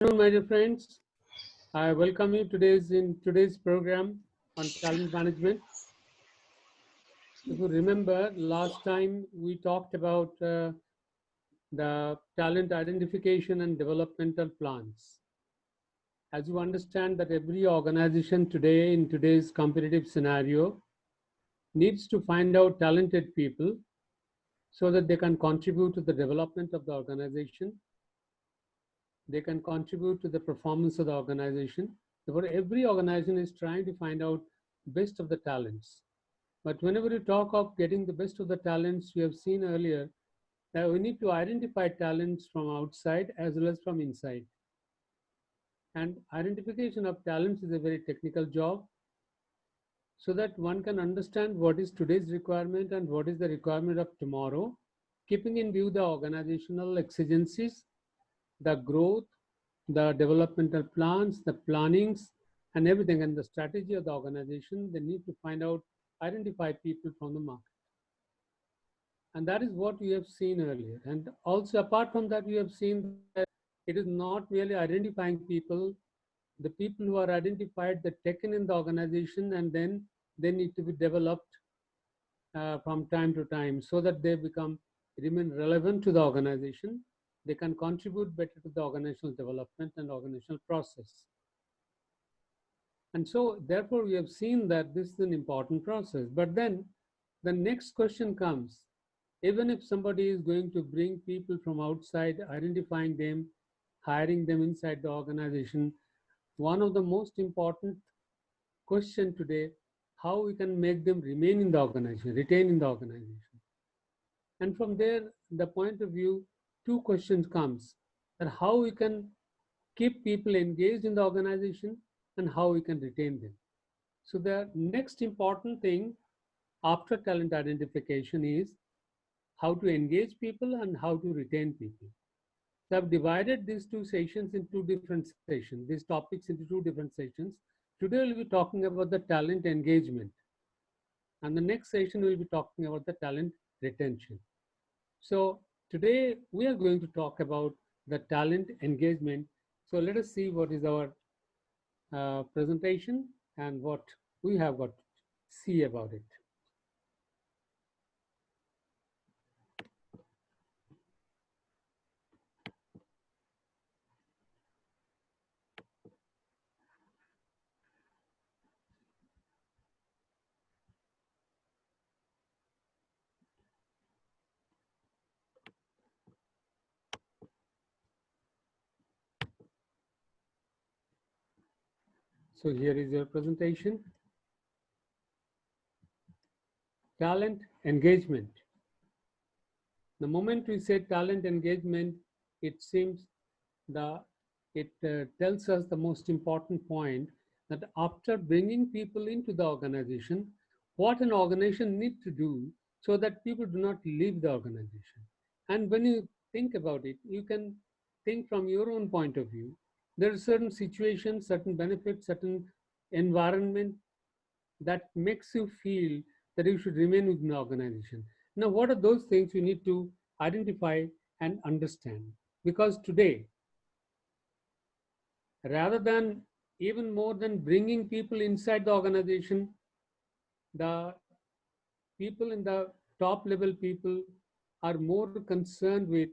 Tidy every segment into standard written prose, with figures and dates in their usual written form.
Hello, my dear friends. I welcome you today's program on talent management. If you remember, last time we talked about the talent identification and developmental plans. As you understand that every organization today in today's competitive scenario needs to find out talented people so that they can contribute to the development of the organization. They can contribute to the performance of the organization. Therefore, every organization is trying to find out best of the talents. But whenever you talk of getting the best of the talents, we have seen earlier that we need to identify talents from outside as well as from inside. And identification of talents is a very technical job so that one can understand what is today's requirement and what is the requirement of tomorrow, keeping in view the organizational exigencies, the growth, the developmental plans, the plannings, and everything, and the strategy of the organization. They need to find out, identify people from the market. And that is what we have seen earlier. And also, apart from that, we have seen that it is not merely identifying people, the people who are identified, they're taken in the organization, and then they need to be developed from time to time so that they remain relevant to the organization. They can contribute better to the organizational development and organizational process. And so, therefore, we have seen that this is an important process. But then the next question comes, even if somebody is going to bring people from outside, identifying them, hiring them inside the organization, one of the most important question today, how we can make them remain in the organization, retain in the organization. And from there, the point of view, two questions comes, that how we can keep people engaged in the organization and how we can retain them. So the next important thing after talent identification is how to engage people and how to retain people. So I've divided these two sessions into two different sessions, these topics into two different sessions. Today we'll be talking about the talent engagement, and the next session we'll be talking about the talent retention. So today we are going to talk about the talent engagement. So let us see what is our presentation and what we have got to see about it. So here is your presentation. Talent engagement. The moment we say talent engagement, it seems it tells us the most important point, that after bringing people into the organization, what an organization needs to do so that people do not leave the organization. And when you think about it, you can think from your own point of view. There are certain situations, certain benefits, certain environment that makes you feel that you should remain within the organization. Now, what are those things you need to identify and understand? Because today, rather than even more than bringing people inside the organization, the people in the top level people are more concerned with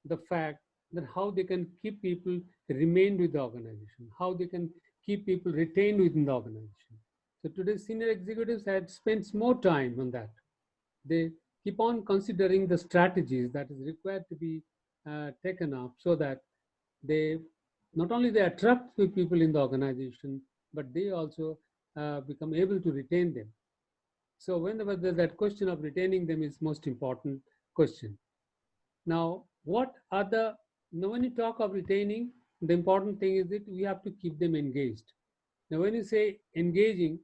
the fact that how they can keep people remained with the organization, how they can keep people retained within the organization. So today's senior executives had spent more time on that. They keep on considering the strategies that is required to be taken up so that they not only they attract the people in the organization, but they also become able to retain them. So whenever that question of retaining them is most important question. Now, when you talk of retaining, the important thing is that we have to keep them engaged. Now, when you say engaging,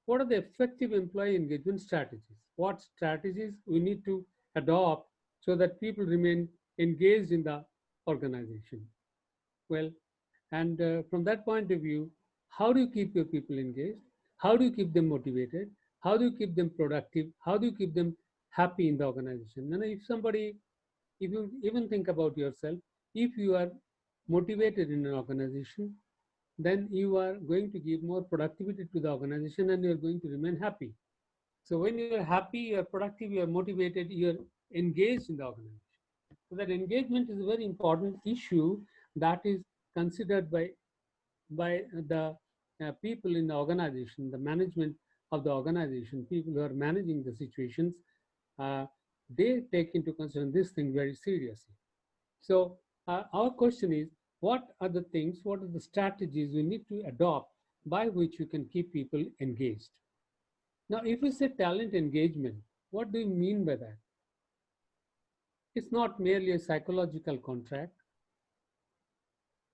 what are the effective employee engagement strategies? What strategies we need to adopt so that people remain engaged in the organization? Well, and from that point of view, how do you keep your people engaged? How do you keep them motivated? How do you keep them productive? How do you keep them happy in the organization? And if you even think about yourself, if you are motivated in an organization, then you are going to give more productivity to the organization and you're going to remain happy. So when you're happy, you're productive, you're motivated, you're engaged in the organization. So that engagement is a very important issue that is considered by the people in the organization, the management of the organization, people who are managing the situations. uh, they take into consideration this thing very seriously. So our question is, what are the things, what are the strategies we need to adopt by which you can keep people engaged? Now, if we say talent engagement, what do you mean by that? It's not merely a psychological contract.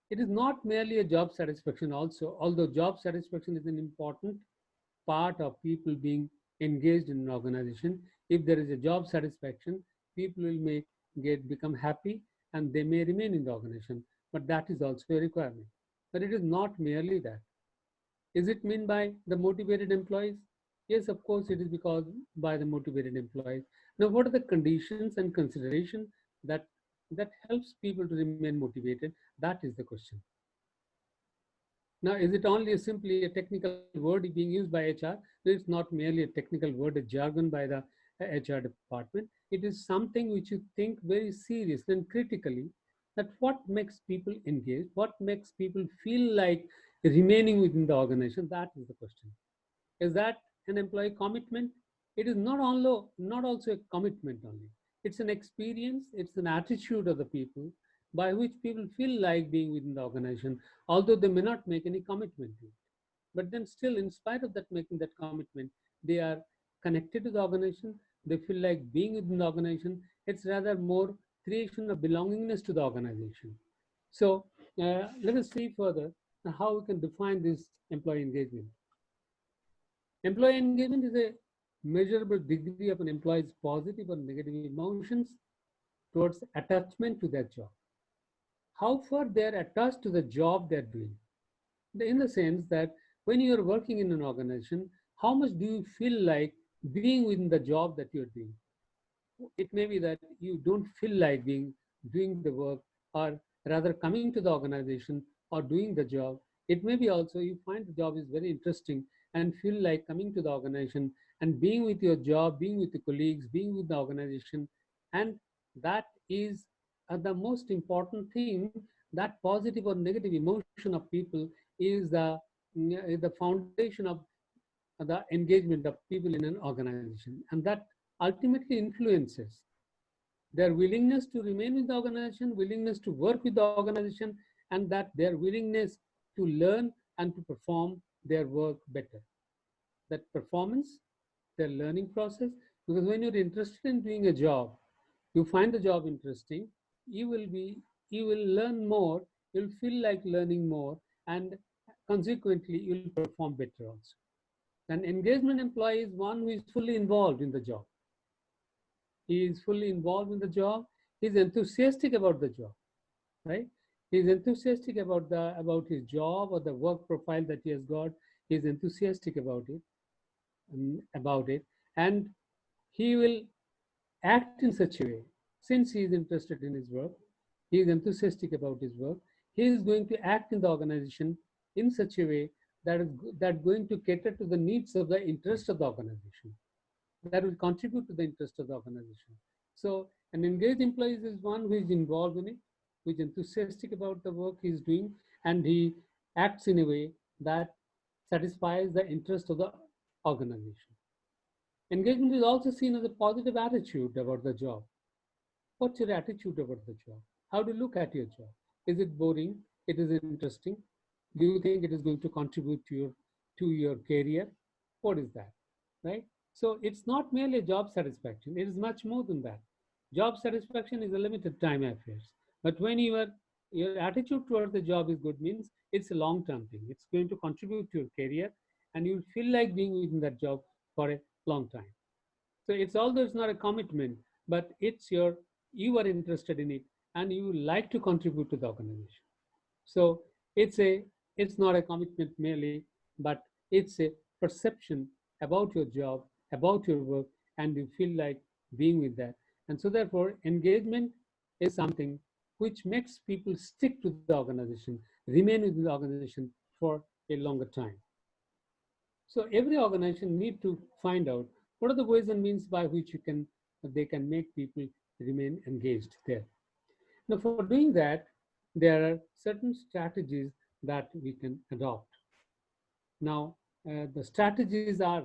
It is not merely a job satisfaction also, although job satisfaction is an important part of people being engaged in an organization. If there is a job satisfaction, people will become happy and they may remain in the organization. But that is also a requirement. But it is not merely that. Is it meant by the motivated employees? Yes, of course, it is because by the motivated employees. Now, what are the conditions and consideration that helps people to remain motivated? That is the question. Now, is it only simply a technical word being used by HR? It's not merely a technical word, a jargon by the HR department. It is something which you think very seriously and critically, that what makes people engaged, what makes people feel like remaining within the organization. That is the question. Is that an employee commitment? It is not also a commitment only. It's an experience, it's an attitude of the people by which people feel like being within the organization, although they may not make any commitment to it. But then still, in spite of that making that commitment, they are connected to the organization, they feel like being within the organization. It's rather more creation of belongingness to the organization. So let us see further how we can define this employee engagement. Employee engagement is a measurable degree of an employee's positive or negative emotions towards attachment to their job. How far they are attached to the job they're doing. In the sense that when you're working in an organization, how much do you feel like being within the job that you're doing? It may be that you don't feel like doing the work, or rather coming to the organization or doing the job. It may be also you find the job is very interesting and feel like coming to the organization and being with your job, being with the colleagues, being with the organization. And that is the most important thing. That positive or negative emotion of people is the foundation of the engagement of people in an organization, and that ultimately influences their willingness to remain with the organization, willingness to work with the organization, and that their willingness to learn and to perform their work better. That performance, their learning process, because when you're interested in doing a job, you find the job interesting, you will be, you will learn more, you'll feel like learning more, and consequently, you'll perform better also. An engagement employee is one who is fully involved in the job. He is fully involved in the job. He's enthusiastic about the job, right? He's enthusiastic about his job or the work profile that he has got. He's enthusiastic about it, and he will act in such a way. Since he is interested in his work, he is enthusiastic about his work. He is going to act in the organization in such a way that going to cater to the needs of the interest of the organization, that will contribute to the interest of the organization. So an engaged employee is one who is involved in it, who is enthusiastic about the work he is doing, and he acts in a way that satisfies the interest of the organization. Engagement is also seen as a positive attitude about the job. What's your attitude about the job? How do you look at your job? Is it boring? It is interesting? Do you think it is going to contribute to your career? What is that? Right? So it's not merely a job satisfaction. It is much more than that. Job satisfaction is a limited time affair. But when your attitude towards the job is good, means it's a long-term thing. It's going to contribute to your career, and you feel like being within that job for a long time. So it's, although it's not a commitment, but you are interested in it and you like to contribute to the organization. So it's a it's not a commitment merely, but it's a perception about your job, about your work, and you feel like being with that. And so therefore, engagement is something which makes people stick to the organization, remain with the organization for a longer time. So every organization need to find out what are the ways and means by which they can make people remain engaged there. Now, for doing that, there are certain strategies that we can adopt. Now, the strategies are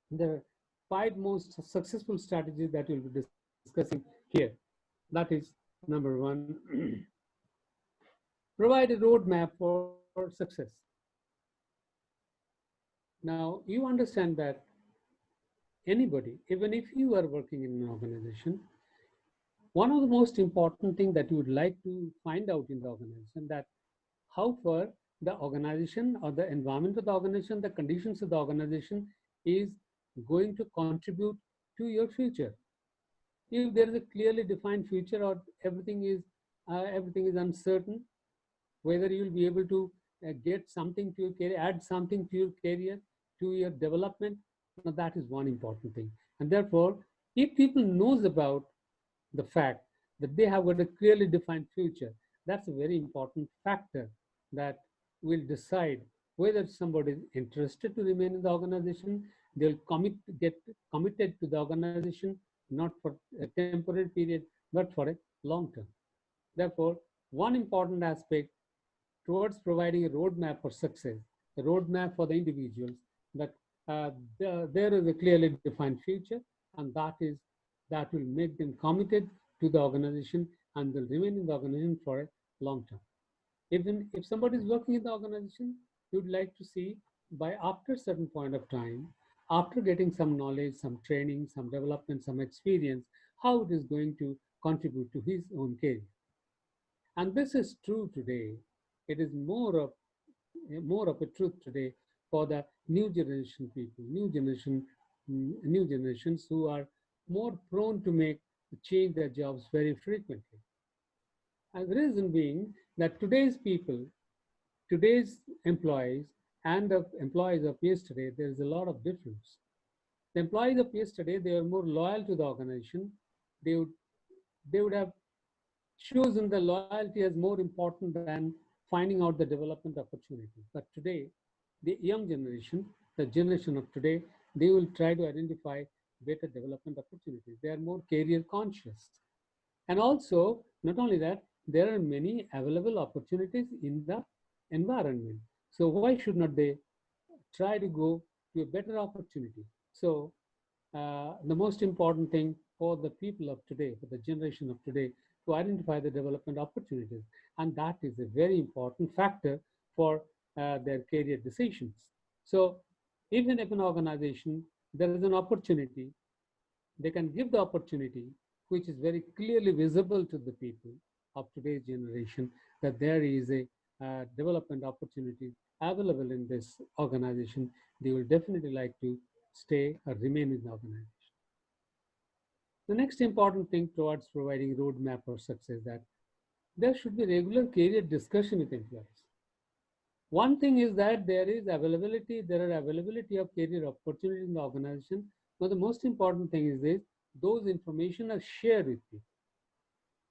the five most successful strategies that we'll be discussing here. That is number one, provide a roadmap for success. Now, you understand that anybody, even if you are working in an organization, one of the most important things that you would like to find out in the organization that how far the organization or the environment of the organization, the conditions of the organization is going to contribute to your future. If there is a clearly defined future or everything is uncertain, whether you will be able to get something to your career, add something to your career, to your development, now that is one important thing. And therefore, if people knows about the fact that they have got a clearly defined future, that's a very important factor that will decide whether somebody is interested to remain in the organization. They'll get committed to the organization, not for a temporary period, but for a long term. Therefore, one important aspect towards providing a roadmap for success, a roadmap for the individuals, that there is a clearly defined future, and that will make them committed to the organization and they'll remain in the organization for a long term. Even if somebody is working in the organization, you'd like to see by after a certain point of time, after getting some knowledge, some training, some development, some experience, how it is going to contribute to his own career. And this is true today. It is more of a truth today for the new generation people, new generations who are more prone to change their jobs very frequently. And the reason being that today's people, today's employees, and the employees of yesterday, there is a lot of difference. The employees of yesterday, they were more loyal to the organization. They would they would have chosen the loyalty as more important than finding out the development opportunities. But today, the young generation, the generation of today, they will try to identify better development opportunities. They are more career conscious. And also, not only that, there are many available opportunities in the environment. So why should not they try to go to a better opportunity? So the most important thing for the people of today, for the generation of today, to identify the development opportunities. And that is a very important factor for their career decisions. So even if an organization, there is an opportunity, they can give the opportunity, which is very clearly visible to the people of today's generation, that there is a development opportunity available in this organization. They will definitely like to stay or remain in the organization. The next important thing towards providing roadmap for success that there should be regular career discussion with employees. One thing is that there are availability of career opportunities in the organization. But the most important thing is this: those information are shared with people,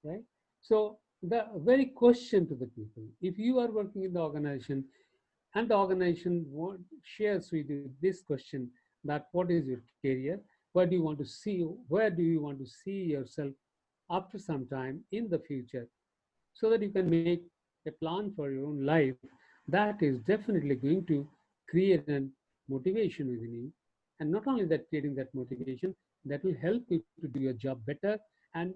right? So the very question to the people: if you are working in the organization and the organization shares with you this question, that what is your career, where do you want to see yourself after some time in the future, so that you can make a plan for your own life, that is definitely going to create an motivation within you. And not only that, creating that motivation, that will help you to do your job better, and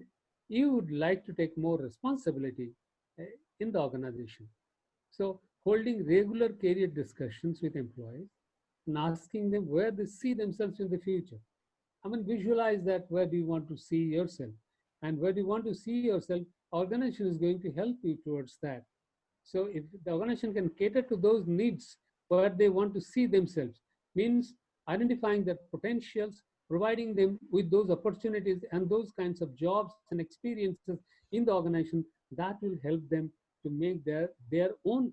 you would like to take more responsibility uh, in the organization. So holding regular career discussions with employees and asking them where they see themselves in the future. I mean, visualize that where do you want to see yourself, and where do you want to see yourself, organization is going to help you towards that. So if the organization can cater to those needs where they want to see themselves, means identifying their potentials, providing them with those opportunities and those kinds of jobs and experiences in the organization, that will help them to make their own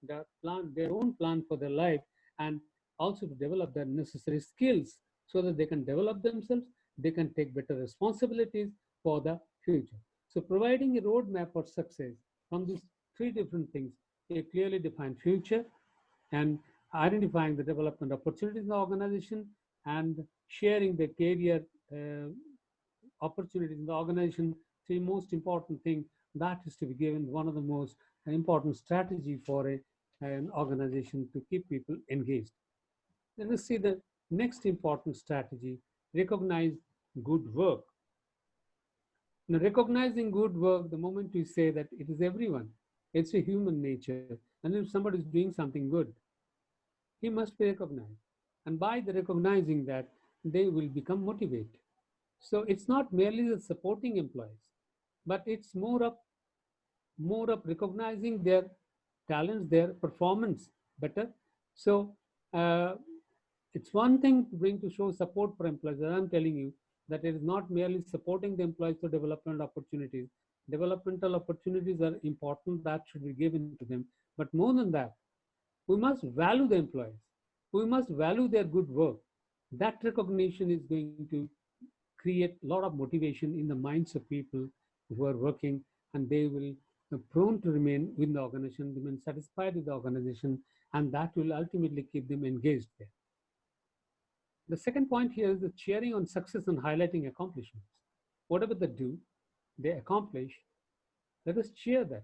their own plan for their life, and also to develop their necessary skills so that they can develop themselves, they can take better responsibilities for the future. So providing a roadmap for success from these three different things, a clearly defined future and identifying the development opportunities in the organization and sharing the career uh, opportunities in the organization, the most important thing that is to be given one of the most important strategy for an organization to keep people engaged. Let us see the next important strategy: recognize good work. Now, recognizing good work, the moment we say that it is everyone, it's a human nature, and if somebody is doing something good, he must be recognized. And by the recognizing that, they will become motivated. So it's not merely the supporting employees, but it's more of recognizing their talents, their performance better. So uh, it's one thing to bring to show support for employees. As I'm telling you, that it is not merely supporting the employees for development opportunities. Developmental opportunities are important, that should be given to them. But more than that, we must value the employees. We must value their good work. That recognition is going to create a lot of motivation in the minds of people who are working, and they will prone to remain with the organization, remain satisfied with the organization, and that will ultimately keep them engaged there. The second point here is the cheering on success and highlighting accomplishments. Whatever they do, they accomplish, let us cheer that.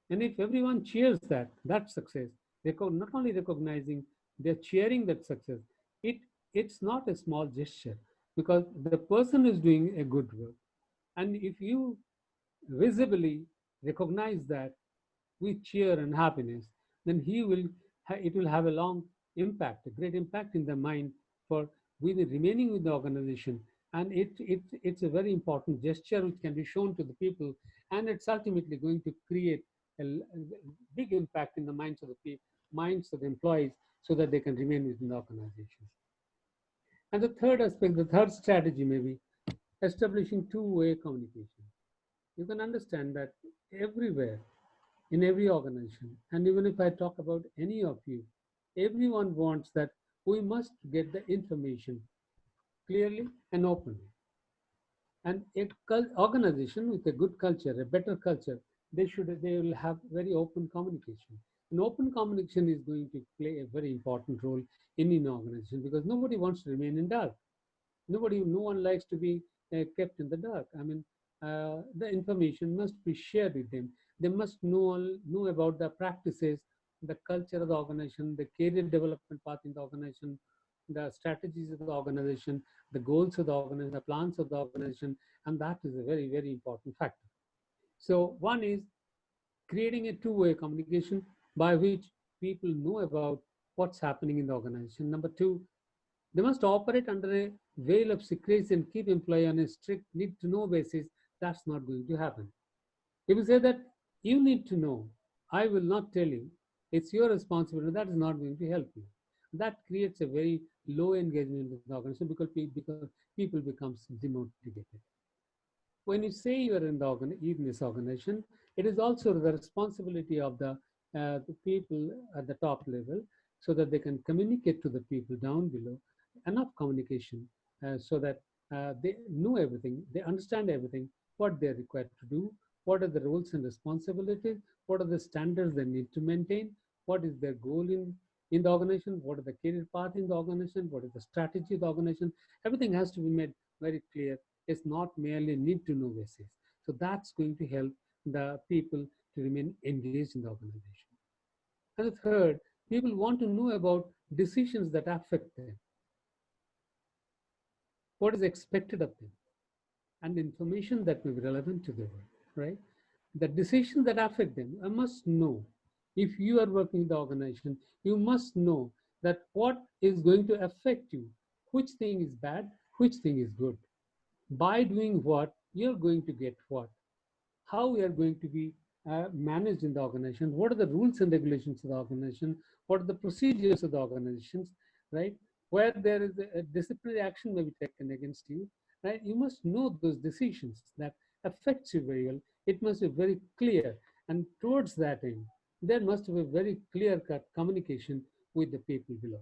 And if everyone cheers that success, not only recognizing, they're cheering that success. It it's not a small gesture because the person is doing a good work. And if you visibly recognize that with cheer and happiness, then it will have a long impact, a great impact in the mind for with remaining with the organization. And it's a very important gesture which can be shown to the people, and it's ultimately going to create a big impact in the minds of the people, minds of the employees, so that they can remain within the organization. And the third aspect, the third strategy may be establishing two-way communication. You can understand that everywhere, in every organization, and even if I talk about any of you, everyone wants that we must get the information clearly and openly. And organization with a good culture, a better culture, they will have very open communication. And open communication is going to play a very important role in an organization because nobody wants to remain in dark. No one likes to be kept in the dark. I mean, the information must be shared with them. They must know about the practices, the culture of the organization, the career development path in the organization, the strategies of the organization, the goals of the organization, the plans of the organization, and that is a very, very important factor. So one is creating a two-way communication by which people know about what's happening in the organization. Number two, they must operate under a veil of secrecy and keep employee on a strict need to know basis. That's not going to happen. If you say that you need to know, I will not tell you, it's your responsibility, that is not going to help you. That creates a very low engagement with the organization because people becomes demotivated. When you say you are in this organization, it is also the responsibility of the people at the top level so that they can communicate to the people down below enough communication so that they know everything, they understand everything, what they're required to do, what are the roles and responsibilities, what are the standards they need to maintain, what is their goal in the organization, what is the career path in the organization, what is the strategy of the organization. Everything has to be made very clear. It's not merely need to know basis. So that's going to help the people to remain engaged in the organization. And the third, people want to know about decisions that affect them, what is expected of them, and information that may be relevant to their work, right? The decisions that affect them, I must know. If you are working in the organization, you must know that what is going to affect you, which thing is bad, which thing is good. By doing what, you're going to get what, how we are going to be managed in the organization, what are the rules and regulations of the organization, what are the procedures of the organizations, right? Where there is a disciplinary action may be taken against you, right? You must know those decisions that affects you very well. It must be very clear, and towards that end, there must be very clear-cut communication with the people below.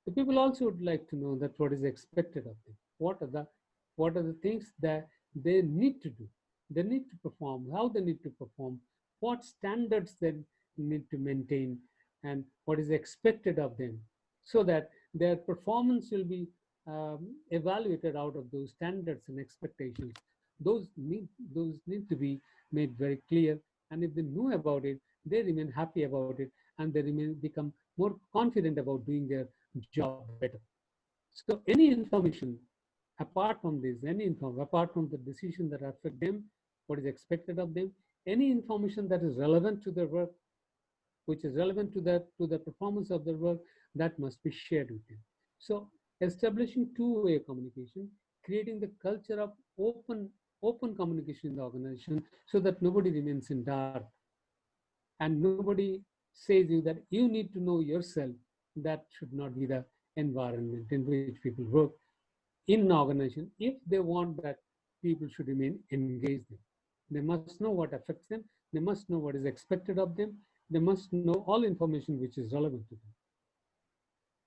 The people also would like to know that what is expected of them. What are the things that they need to do? they need to perform, how they need to perform, what standards they need to maintain, and what is expected of them, so that their performance will be evaluated out of those standards and expectations. Those need to be made very clear, and if they know about it, they remain happy about it, and they remain become more confident about doing their job better. So any information apart from this, any info apart from the decision that affect them, what is expected of them, any information that is relevant to their work, which is relevant to the performance of their work, that must be shared with them. So establishing two-way communication, creating the culture of open communication in the organization, so that nobody remains in dark and nobody says you that you need to know yourself. That should not be the environment in which people work in an organization. If they want that people should remain engaged in, they must know what affects them, they must know what is expected of them, they must know all information which is relevant to them.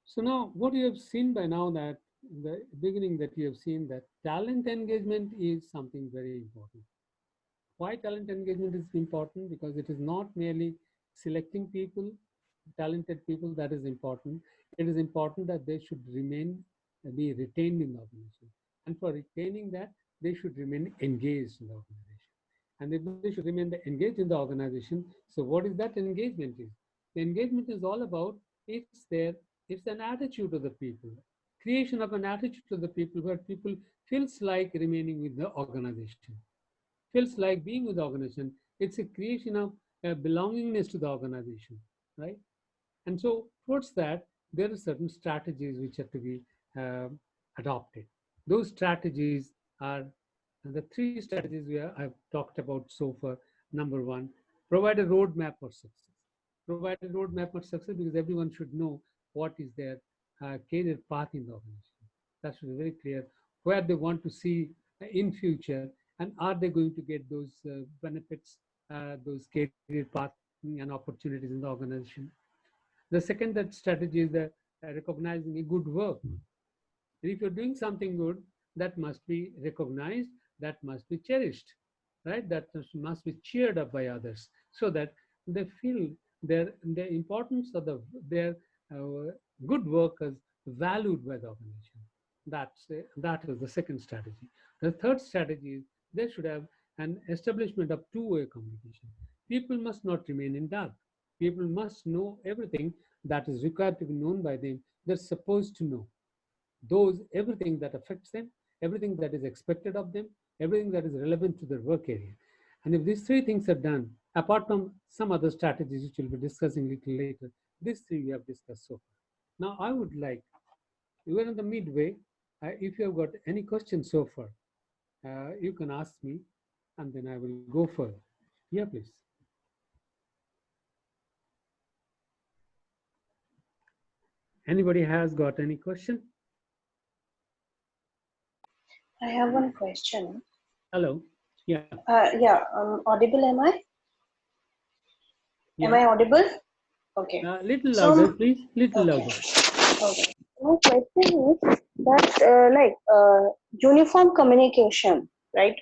So now what you have seen by now, that the beginning that you have seen, that talent engagement is something very important. Why talent engagement is important? Because it is not merely selecting people, talented people, that is important. It is important that they should remain, be retained in the organization. And for retaining that, they should remain engaged in the organization. And if they should remain engaged in the organization, so what is that engagement is? The engagement is all about, it's an attitude of the people, creation of an attitude to the people where people feels like remaining with the organization, feels like being with the organization. It's a creation of belongingness to the organization, right? And so, towards that, there are certain strategies which have to be uh, adopted. Those strategies are the three strategies I've talked about so far. Number one, provide a roadmap for success. Provide a roadmap for success, because everyone should know what is their career path in the organization. That should be very clear where they want to see in future, and are they going to get those benefits, those career path and opportunities in the organization. The second that strategy is the recognizing a good work. And if you're doing something good, that must be recognized, that must be cherished, right? That must be cheered up by others, so that they feel their importance of their uh, good work is valued by the organization. That is the second strategy. The third strategy is they should have an establishment of two-way communication. People must not remain in dark. People must know everything that is required to be known by them. They're supposed to know those everything that affects them, everything that is expected of them, everything that is relevant to their work area. And if these three things are done, apart from some other strategies which we'll be discussing a little later, these three we have discussed so far. Now I would like, we're in the midway, if you have got any questions so far, you can ask me, and then I will go further. Yeah, please. Anybody has got any question? I have one question. Hello. Yeah. Yeah, audible am I? Am Yeah. I audible? Okay. Little louder, So, please. Little okay. louder. Okay. My question is that, uniform communication, right?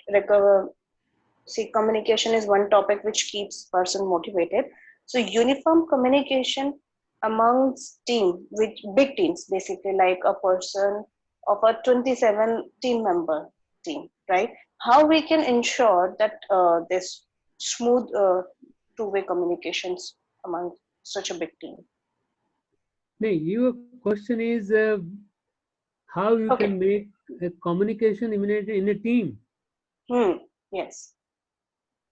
See, communication is one topic which keeps person motivated. So, uniform communication amongst team, with big teams, basically like a person of a 27 team member team, right? How we can ensure that this smooth two-way communications among such a big team? No, your question is how you Okay. can make a communication in a team. Hmm. Yes.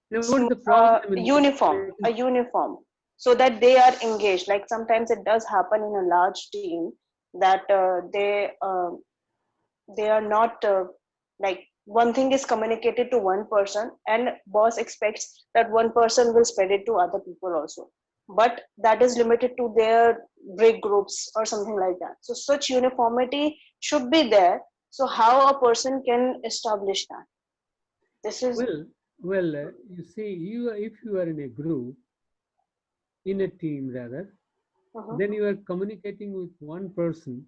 Now, what is the problem in Uniform, making? a uniform, so that they are engaged. Like sometimes it does happen in a large team that they are not like one thing is communicated to one person and boss expects that one person will spread it to other people also, but that is limited to their break groups or something like that. So such uniformity should be there. So how a person can establish that? This is. Well, you see, if you are in a group, in a team rather, Mhm. then you are communicating with one person.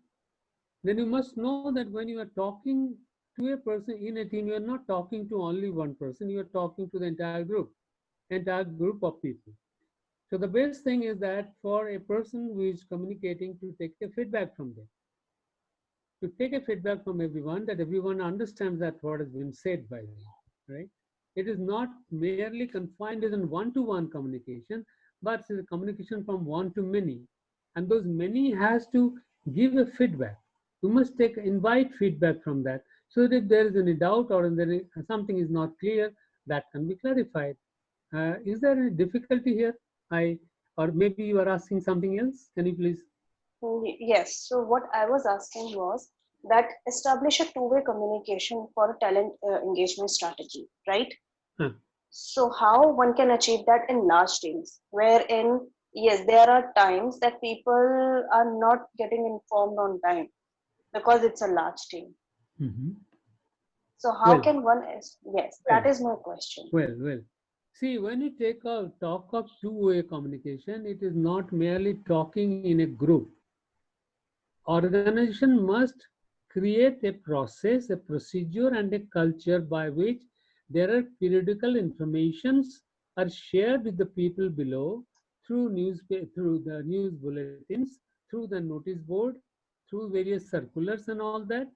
Then you must know that when you are talking to to a person in a team, you are not talking to only one person, you are talking to the entire group of people. So the best thing is that for a person who is communicating, to take a feedback from them, to take a feedback from everyone, that everyone understands that what has been said by them, right? It is not merely confined as in one-to-one communication, but it's a communication from one to many. And those many has to give a feedback. You must invite feedback from that, so that if there is any doubt or something is not clear, that can be clarified. Is there any difficulty here? Or maybe you are asking something else. Can you please? Yes. So what I was asking was that establish a two-way communication for a talent engagement strategy, right? Huh. So how one can achieve that in large teams, wherein yes, there are times that people are not getting informed on time because it's a large team. Mhm. So how Well, can one? Yes, well, that is my question. well. See, when you take a talk of two-way communication, it is not merely talking in a group. Organization must create a process, a procedure, and a culture by which there are periodical informations are shared with the people below through the news bulletins, through the notice board, through various circulars and all that.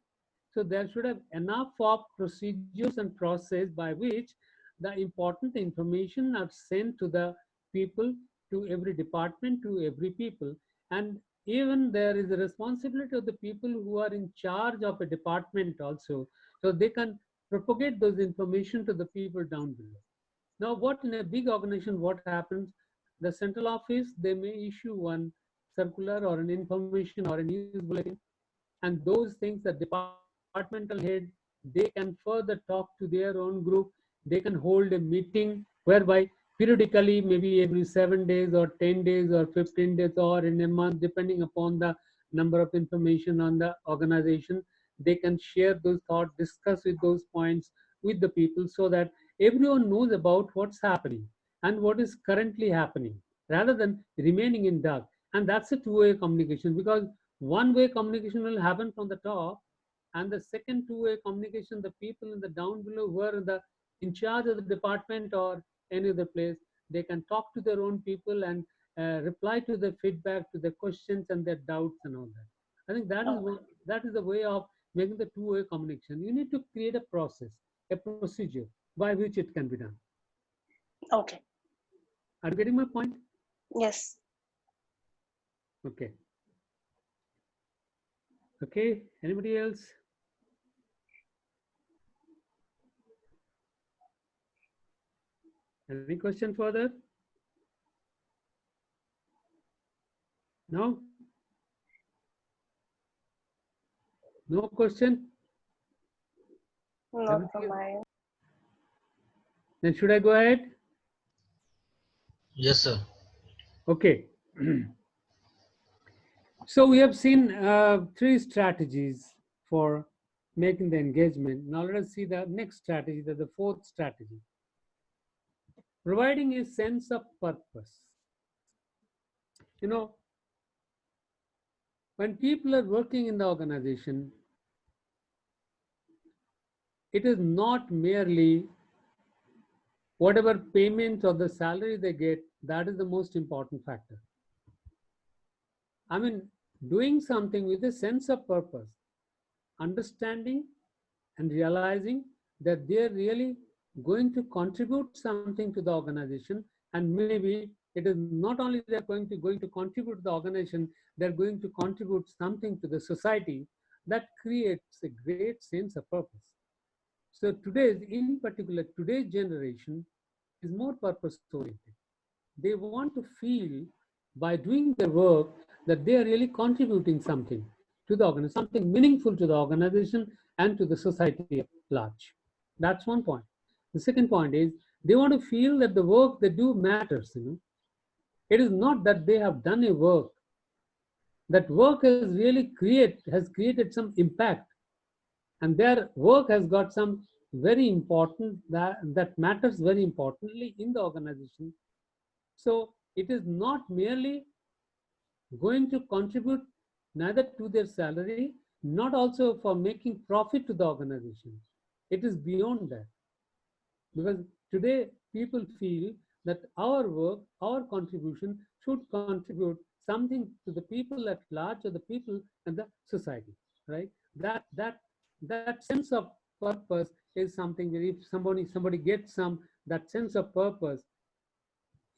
So there should have enough of procedures and process by which the important information are sent to the people, to every department, to every people. And even there is a responsibility of the people who are in charge of a department also, so they can propagate those information to the people down below. Now, what in a big organization, what happens? The central office, they may issue one circular or an information or a news bulletin, and those things, the departmental head, they can further talk to their own group. They can hold a meeting whereby periodically, maybe every 7 days or 10 days or 15 days or in a month, depending upon the number of information on the organization, they can share those thoughts, discuss with those points with the people, so that everyone knows about what's happening and what is currently happening, rather than remaining in dark. And that's a two-way communication, because one-way communication will happen from the top, and the second two-way communication, the people in the down below who are in charge of the department or any other place, they can talk to their own people and reply to the feedback, to the questions and their doubts and all that. I think that is Okay. one, that is the way of making the two-way communication. You need to create a process, a procedure by which it can be done. Okay. Are you getting my point? Yes. Okay. Okay. Anybody else? Any question further? No? No question? Not Everything from is. my end. Then should I go ahead? Yes, sir. Okay. So we have seen three strategies for making the engagement. Now let us see the next strategy, the fourth strategy. Providing a sense of purpose. You know, when people are working in the organization, it is not merely whatever payment or the salary they get, that is the most important factor. I mean, doing something with a sense of purpose, understanding and realizing that they're really going to contribute something to the organization, and maybe it is not only they're going to contribute to the organization, they're going to contribute something to the society. That creates a great sense of purpose. So today's, in particular, today's generation is more purpose oriented. They want to feel by doing their work that they are really contributing something to the organization, something meaningful to the organization and to the society at large. That's one point. The second point is they want to feel that the work they do matters. It is not that they have done a work. That work has created some impact, and their work has got some very important that matters very importantly in the organization. So it is not merely going to contribute neither to their salary not also for making profit to the organization. It is beyond that. Because today people feel that our work, our contribution should contribute something to the people at large or the people and the society, right? That sense of purpose is something that if somebody gets that sense of purpose,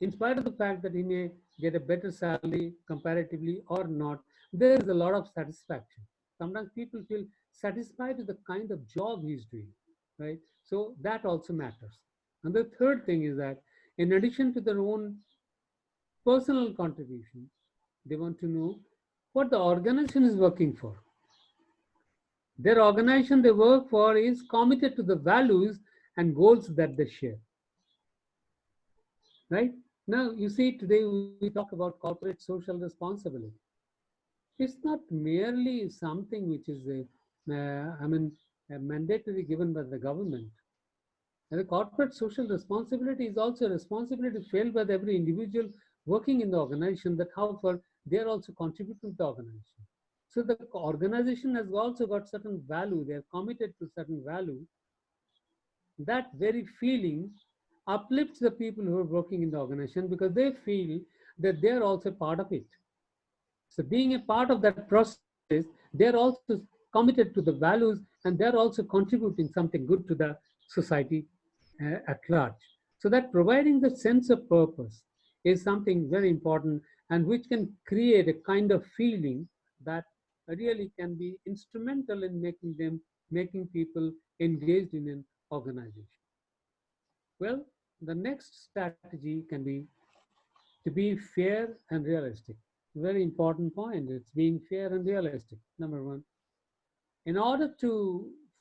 in spite of the fact that he may get a better salary comparatively or not, there is a lot of satisfaction. Sometimes people feel satisfied with the kind of job he's doing, right? So that also matters. And the third thing is that in addition to their own personal contribution, they want to know what the organization is working for. Their organization they work for is committed to the values and goals that they share, right? Now, you see, today we talk about corporate social responsibility. It's not merely something which is, mandatory given by the government. And the corporate social responsibility is also a responsibility felt by every individual working in the organization that how far they are also contributing to the organization. So the organization has also got certain value. They are committed to certain value. That very feeling uplifts the people who are working in the organization because they feel that they are also part of it. So being a part of that process, they're also committed to the values and they're also contributing something good to the society at large. So that providing the sense of purpose is something very important and which can create a kind of feeling that really can be instrumental in making people engaged in an organization. Well, the next strategy can be to be fair and realistic. Very important point. It's being fair and realistic. Number one, in order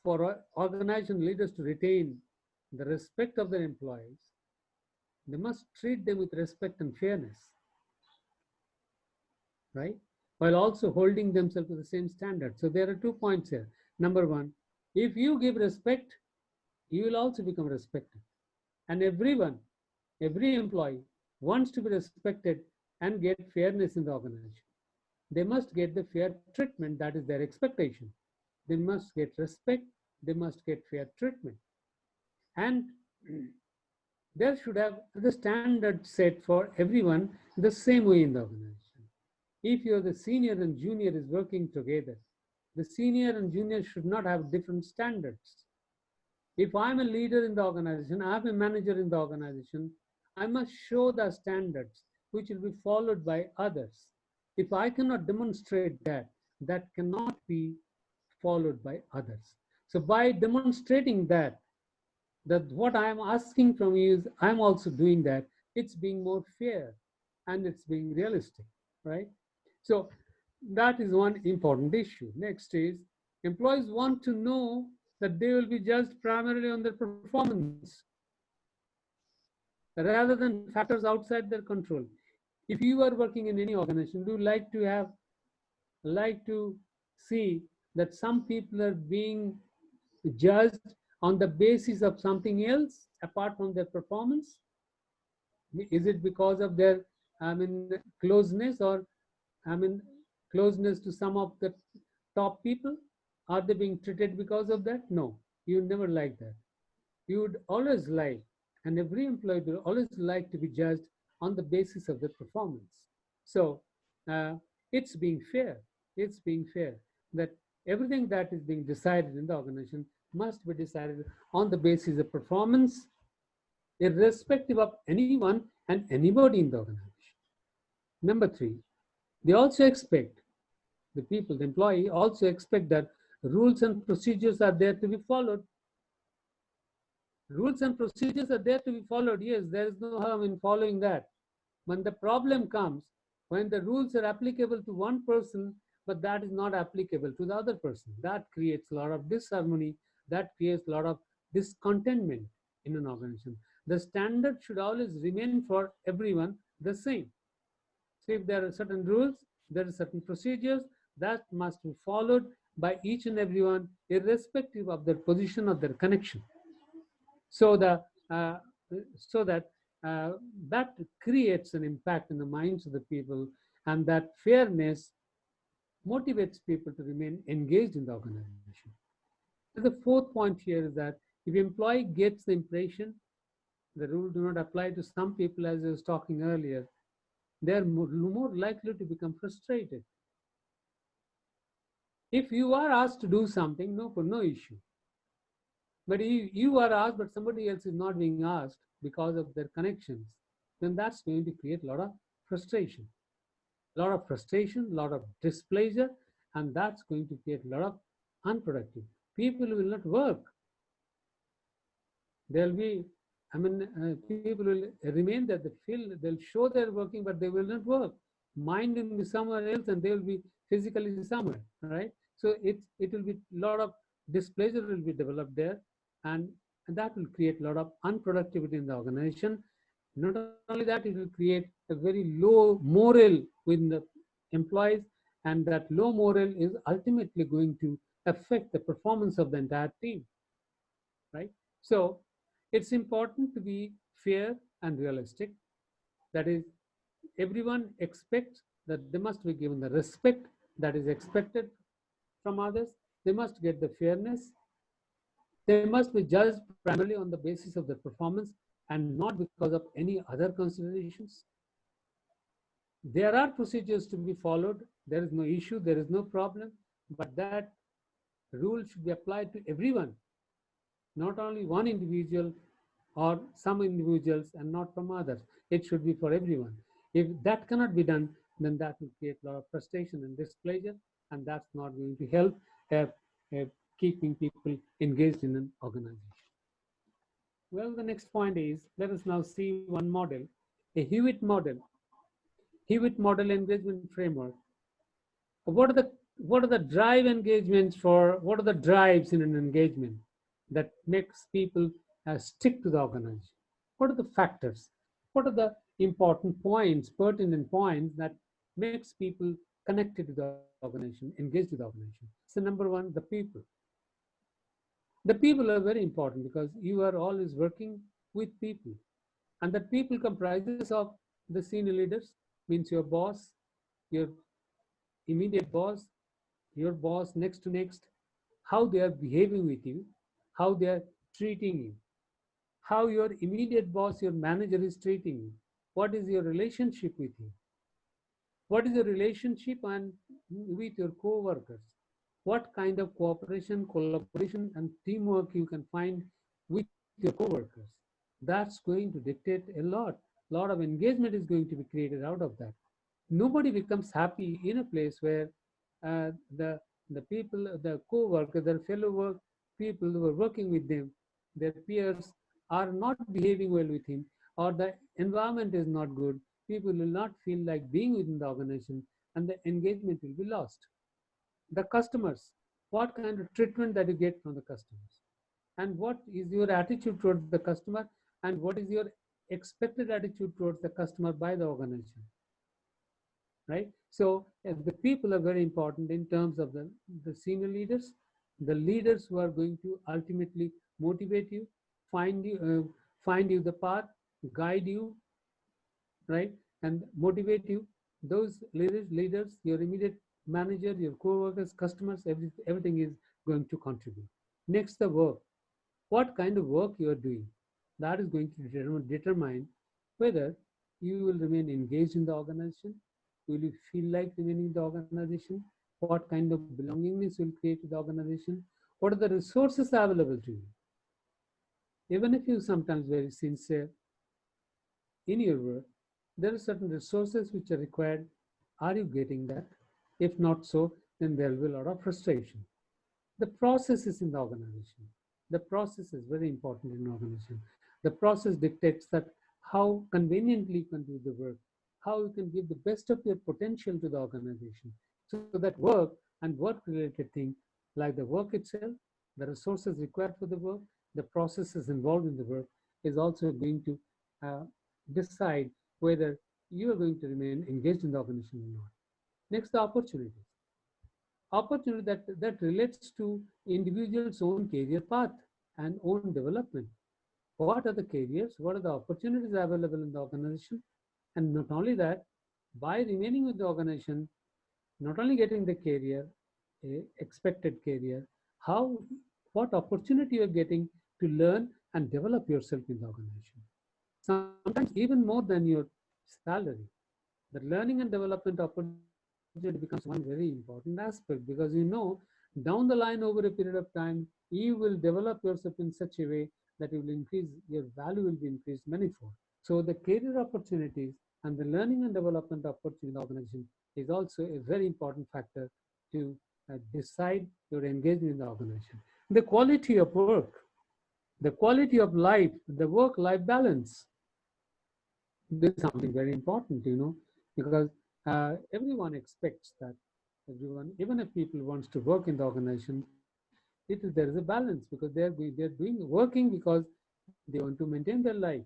for organization leaders to retain the respect of their employees, they must treat them with respect and fairness, right? While also holding themselves to the same standard. So there are 2 points here. Number one, if you give respect, you will also become respected. And every employee wants to be respected and get fairness in the organization. They must get the fair treatment, that is their expectation. They must get respect, they must get fair treatment. And there should have the standard set for everyone the same way in the organization. If you're the senior and junior is working together, the senior and junior should not have different standards. If I'm a leader in the organization, I'm a manager in the organization, I must show the standards which will be followed by others. If I cannot demonstrate that, that cannot be followed by others. So by demonstrating that what I am asking from you is I'm also doing that, it's being more fair and it's being realistic, right? So that is one important issue. Next is employees want to know that they will be judged primarily on their performance rather than factors outside their control. If you are working in any organization, do you like to see that some people are being judged on the basis of something else apart from their performance? Is it because of their, closeness or, I mean, closeness to some of the top people? Are they being treated because of that? No, you never like that. You would always like, and every employee will always like to be judged on the basis of their performance. So uh, it's being fair. It's being fair that everything that is being decided in the organization must be decided on the basis of performance, irrespective of anyone and anybody in the organization. Number three, they also expect the people, the employee also expect that rules and procedures are there to be followed. Rules and procedures are there to be followed. Yes, there is no harm in following that. When the problem comes, when the rules are applicable to one person, but that is not applicable to the other person, that creates a lot of disharmony, that creates a lot of discontentment in an organization. The standard should always remain for everyone the same. So if there are certain rules, there are certain procedures that must be followed by each and everyone, irrespective of their position or their connection. So the uh, so that uh, that creates an impact in the minds of the people, and that fairness motivates people to remain engaged in the organization. So the fourth point here is that if employee gets the impression the rule do not apply to some people, as I was talking earlier, they are more likely to become frustrated. If you are asked to do something, no issue. But if you are asked, but somebody else is not being asked because of their connections, then that's going to create a lot of frustration. A lot of frustration, a lot of displeasure, and that's going to create a lot of unproductive. People will not work. There'll be, people will remain that they feel they'll show they're working, but they will not work. Mind will be somewhere else, and they will be physically somewhere, right? So it will be a lot of displeasure will be developed there, and, and that will create a lot of unproductivity in the organization. Not only that, it will create a very low morale within the employees, and that low morale is ultimately going to affect the performance of the entire team, right? So it's important to be fair and realistic. That is, everyone expects that they must be given the respect that is expected from others. They must get the fairness. They must be judged primarily on the basis of their performance and not because of any other considerations. There are procedures to be followed. There is no issue, there is no problem, but that rule should be applied to everyone, not only one individual or some individuals and not from others. It should be for everyone. If that cannot be done, then that will create a lot of frustration and displeasure, and that's not going to help uh, uh, keeping people engaged in an organization. Well, the next point is, let us now see one model, a Hewitt model engagement framework. What are the drive engagements for, what are the drives in an engagement that makes people stick to the organization? What are the factors? What are the important points, pertinent points that makes people connected to the organization, engaged with the organization? So number one, the people. The people are very important because you are always working with people, and that people comprises of the senior leaders, means your boss, your immediate boss, your boss next to next, how they are behaving with you, how they are treating you, how your immediate boss, your manager is treating you, what is your relationship with him, what is your relationship and with your co-workers, what kind of cooperation, collaboration, and teamwork you can find with your co-workers. That's going to dictate a lot. A lot of engagement is going to be created out of that. Nobody becomes happy in a place where uh, the the people, the co-worker, their fellow work people who are working with them, their peers, are not behaving well with him, or the environment is not good. People will not feel like being within the organization, and the engagement will be lost. The customers, what kind of treatment that you get from the customers, and what is your attitude towards the customer, and what is your expected attitude towards the customer by the organization, right? So the people are very important in terms of the senior leaders, the leaders who are going to ultimately motivate you, find you the path, guide you, right, and motivate you. Those leaders, your immediate manager, your co-workers, customers, everything is going to contribute. Next, the work. What kind of work you are doing, that is going to determine whether you will remain engaged in the organization, will you feel like remaining in the organization, what kind of belongingness will create to the organization, what are the resources available to you. Even if you sometimes very sincere in your work, there are certain resources which are required. Are you getting that? If not so, then there will be a lot of frustration. The process is in the organization. The process is very important in organization. The process dictates that how conveniently you can do the work, how you can give the best of your potential to the organization. So that work and work-related things like the work itself, the resources required for the work, the processes involved in the work is also going to uh, decide whether you are going to remain engaged in the organization or not. Next, the opportunities. Opportunity that relates to individual's own career path and own development. What are the careers? What are the opportunities available in the organization? And not only that, by remaining with the organization, not only getting the career, expected career, how, what opportunity you're getting to learn and develop yourself in the organization. Sometimes even more than your salary. The learning and development opportunity becomes one very important aspect, because down the line over a period of time, you will develop yourself in such a way that you will increase, your value will be increased manifold. So the career opportunities and the learning and development opportunity in the organization is also a very important factor to decide your engagement in the organization. The quality of work, the quality of life, the work-life balance. This is something very important, because everyone expects that everyone, even if people wants to work in the organization, there is a balance, because they're doing working because they want to maintain their life.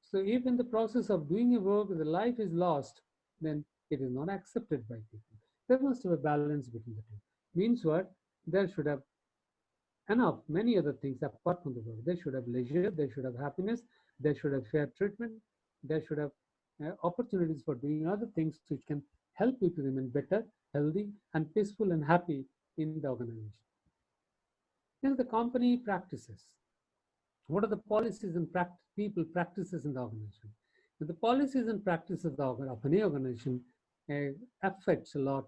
So if in the process of doing a work the life is lost, then it is not accepted by people. There must be a balance between the two. Means what? There should have enough many other things apart from the work. They should have leisure, they should have happiness, they should have fair treatment, they should have opportunities for doing other things which can help you to remain better, healthy, and peaceful and happy in the organization. Then the company practices. What are the policies and people practices in the organization? And the policies and practices of any organization uh, affects a lot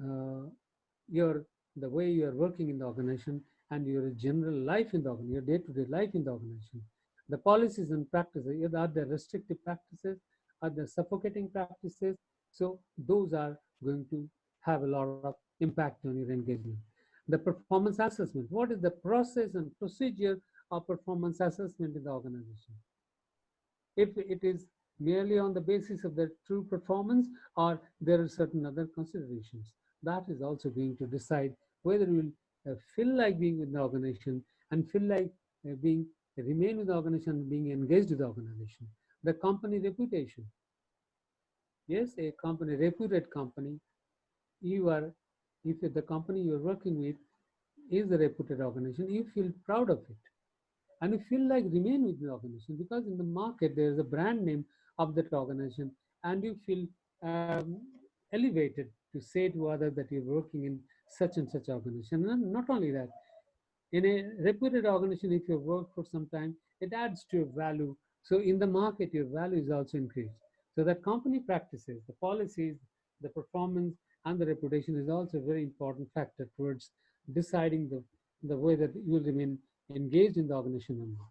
uh, your the way you are working in the organization and your general life in the organization, your day-to-day life in the organization. The policies and practices, either are there restrictive practices, are there suffocating practices? So those are going to have a lot of impact on your engagement. The performance assessment. What is the process and procedure of performance assessment in the organization? If it is merely on the basis of their true performance, or there are certain other considerations, that is also going to decide whether you will feel like being with the organization and feel like being remain with the organization, being engaged with the organization. The company reputation. Yes, a company, reputed company, you are, if the company you're working with is a reputed organization, you feel proud of it and you feel like remain with the organization, because in the market there is a brand name of that organization, and you feel elevated to say to others that you're working in such and such organization. And not only that, in a reputed organization, if you work for some time, it adds to your value. So in the market, your value is also increased. So the company practices, the policies, the performance, and the reputation is also a very important factor towards deciding the way that you will remain engaged in the organization or not.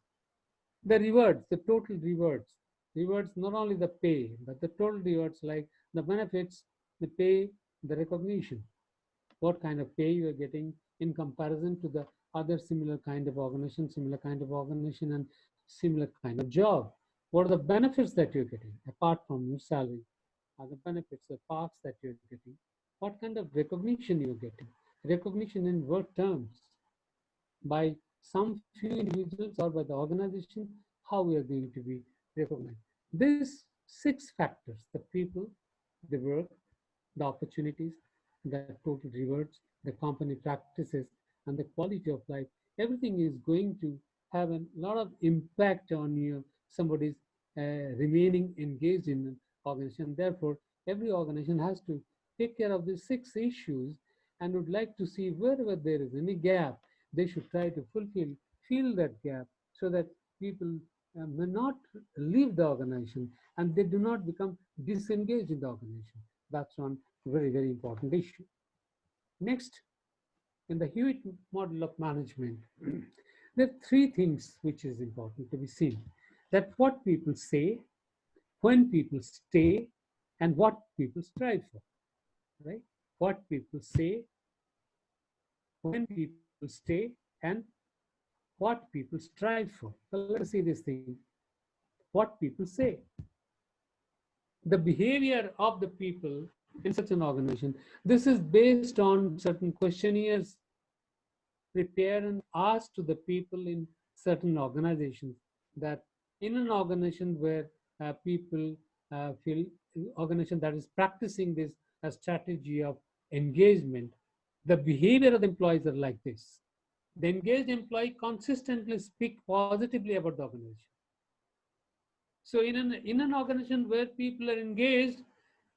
The rewards, the total rewards, not only the pay, but the total rewards like the benefits, the pay, the recognition, what kind of pay you are getting in comparison to the other similar kind of organization, and similar kind of job. What are the benefits that you're getting apart from your salary? Are the benefits, the parks that you're getting? What kind of recognition you're getting? Recognition in work terms by some few individuals or by the organization, how we are going to be recognized. These six factors, the people, the work, the opportunities, the total rewards, the company practices, and the quality of life, everything is going to have a lot of impact on you, somebody's remaining engaged in an organization. Therefore, every organization has to take care of these six issues and would like to see wherever there is any gap, they should try to fill that gap so that people may not leave the organization and they do not become disengaged in the organization. That's one very, very important issue. Next, in the Hewitt model of management, there are three things which is important to be seen. That what people say, when people stay, and what people strive for, right? What people say, when people stay, and what people strive for. So let us see this thing. What people say. The behavior of the people in such an organization. This is based on certain questionnaires prepared and asked to the people in certain organizations, that in an organization where people feel, organization that is practicing this strategy of engagement, the behavior of the employees are like this. The engaged employee consistently speak positively about the organization. So in an organization where people are engaged,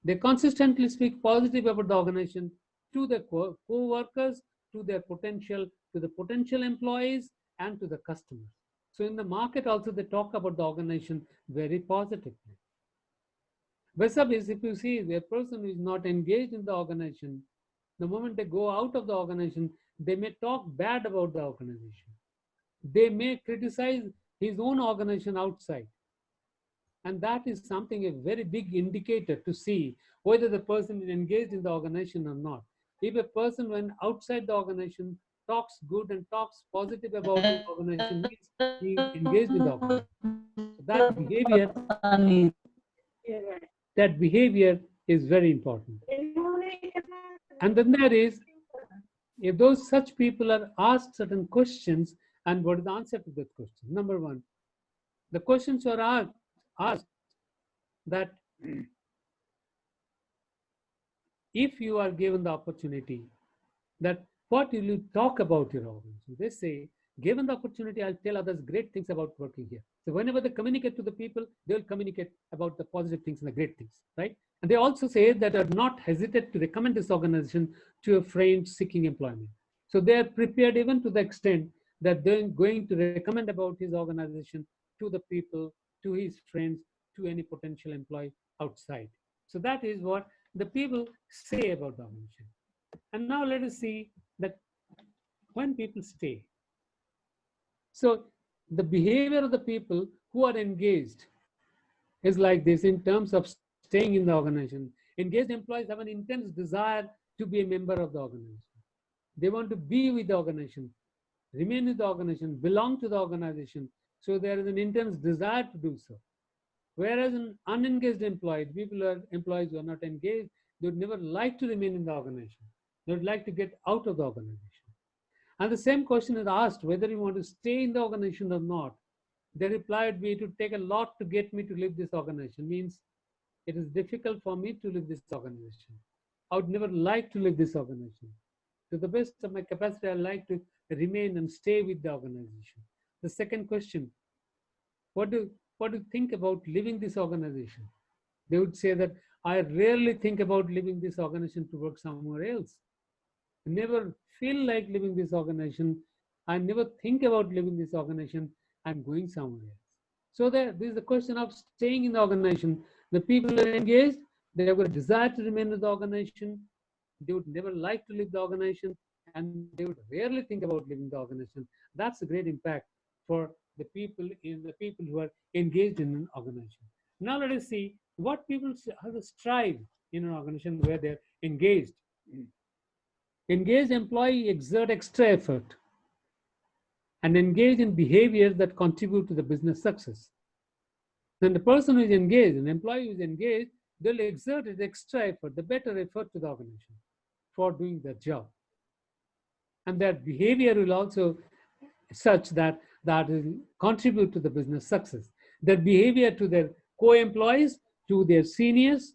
They consistently speak positive about the organization to their co-workers, to their potential, to the potential employees, and to the customers. So in the market also, they talk about the organization very positively. Wesab is, if you see, the person who is not engaged in the organization, the moment they go out of the organization, they may talk bad about the organization. They may criticize his own organization outside. And that is something, a very big indicator to see whether the person is engaged in the organization or not. If a person, when outside the organization, talks good and talks positive about his organization, means he is engaged in the organization. So that behavior is very important. And then there is, if those such people are asked certain questions, and what is the answer to that question? Number one, the questions are asked that if you are given the opportunity, that what will you talk about your organization? They say, given the opportunity, I'll tell others great things about working here. So whenever they communicate to the people, they'll communicate about the positive things and the great things, right? And they also say that are not hesitate to recommend this organization to a friend seeking employment. So they are prepared even to the extent that they're going to recommend about his organization to the people, to his friends, to any potential employee outside. So that is what the people say about the organization. And now let us see that when people stay. So the behavior of the people who are engaged is like this in terms of staying in the organization. Engaged employees have an intense desire to be a member of the organization. They want to be with the organization, remain with the organization, belong to the organization. So there is an intense desire to do so. Whereas an unengaged employee, people are employees who are not engaged, they would never like to remain in the organization. They would like to get out of the organization. And the same question is asked whether you want to stay in the organization or not. They replied, it would take a lot to get me to leave this organization. Means it is difficult for me to leave this organization. I would never like to leave this organization. To the best of my capacity, I like to remain and stay with the organization. The second question, what do, what do you think about leaving this organization? They would say that I rarely think about leaving this organization to work somewhere else. Never feel like leaving this organization. I never think about leaving this organization. I'm going somewhere else. So there is the question of staying in the organization. The people are engaged. They have a desire to remain in the organization. They would never like to leave the organization, and they would rarely think about leaving the organization. That's a great impact for the people who are engaged in an organization. Now let us see what people how to strive in an organization where they're engaged. Engaged employee exert extra effort and engage in behaviors that contribute to the business success. Then the person who is engaged, an employee who is engaged, they'll exert his extra effort, the better effort to the organization for doing their job. And their behavior will also such that will contribute to the business success. Their behavior to their co-employees, to their seniors,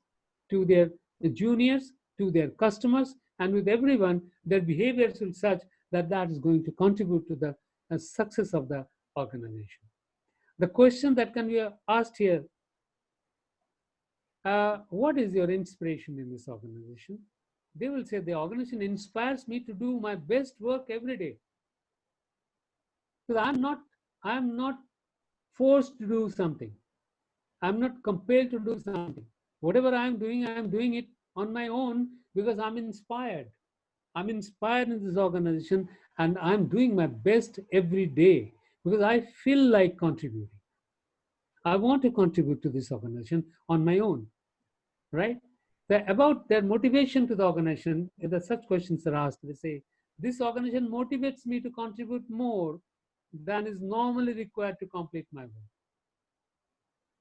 to their juniors, to their customers, and with everyone, their behaviors will such that is going to contribute to the success of the organization. The question that can be asked here, what is your inspiration in this organization? They will say the organization inspires me to do my best work every day. Because I'm not forced to do something. I'm not compelled to do something. Whatever I'm doing it on my own because I'm inspired. I'm inspired in this organization and I'm doing my best every day because I feel like contributing. I want to contribute to this organization on my own, right? About their motivation to the organization, if such questions are asked, they say, this organization motivates me to contribute more than is normally required to complete my work.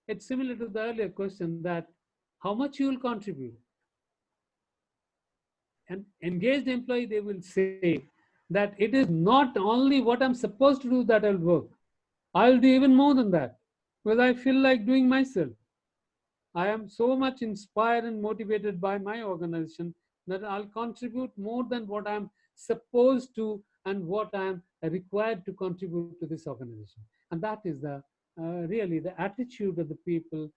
It's similar to the earlier question that how much you will contribute. An engaged employee, they will say that it is not only what I'm supposed to do that I'll work. I'll do even more than that because I feel like doing myself. I am so much inspired and motivated by my organization that I'll contribute more than what I'm supposed to and what I'm required to contribute to this organization. And that is the really the attitude of the people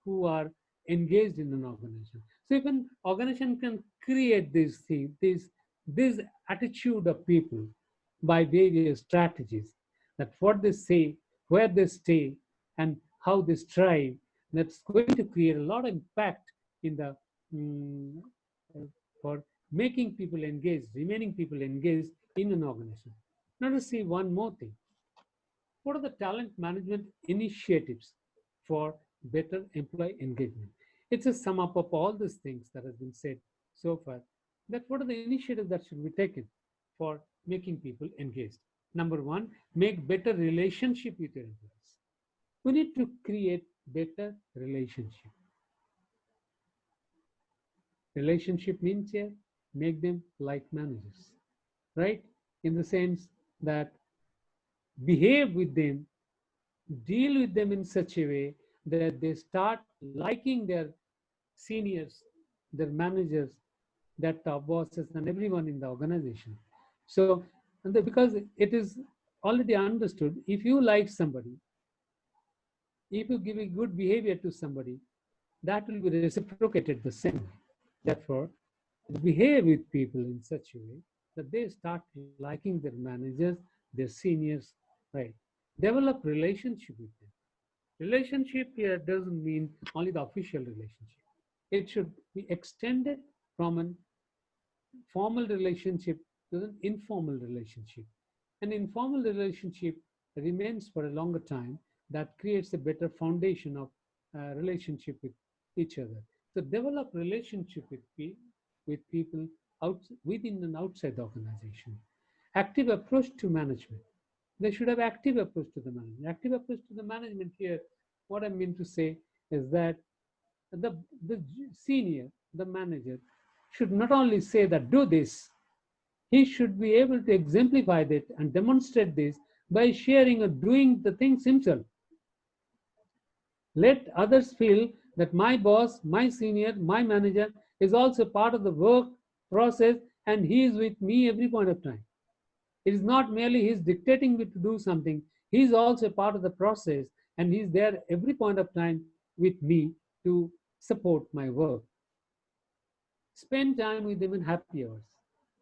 who are engaged in an organization. So if an organization can create this thing, this attitude of people by various strategies, that what they say, where they stay, and how they strive, that's going to create a lot of impact in the mm, uh, for making people engaged, remaining people engaged in an organization. Now to see one more thing. What are the talent management initiatives for better employee engagement? It's a sum up of all these things that has been said so far. That what are the initiatives that should be taken for making people engaged? Number one, make better relationship with your employees. We need to create better relationship. Relationship means here make them like managers, right? In the sense that behave with them, deal with them in such a way that they start liking their seniors, their managers, their top bosses, and everyone in the organization. So, because it is already understood, if you like somebody, if you give a good behavior to somebody, that will be reciprocated the same way. Therefore, behave with people in such a way that they start liking their managers, their seniors, right? Develop relationship with them. Relationship here doesn't mean only the official relationship. It should be extended from an formal relationship to an informal relationship. An informal relationship remains for a longer time that creates a better foundation of relationship with each other. So develop relationship with people within and outside the organization. Active approach to management. They should have active approach to the management. Active approach to the management here, what I mean to say is that the senior, the manager, should not only say that do this, he should be able to exemplify that and demonstrate this by sharing or doing the things himself. Let others feel that my boss, my senior, my manager is also part of the work process and he is with me every point of time. It is not merely he's dictating me to do something, he is also a part of the process and he's there every point of time with me to support my work. Spend time with them in happy hours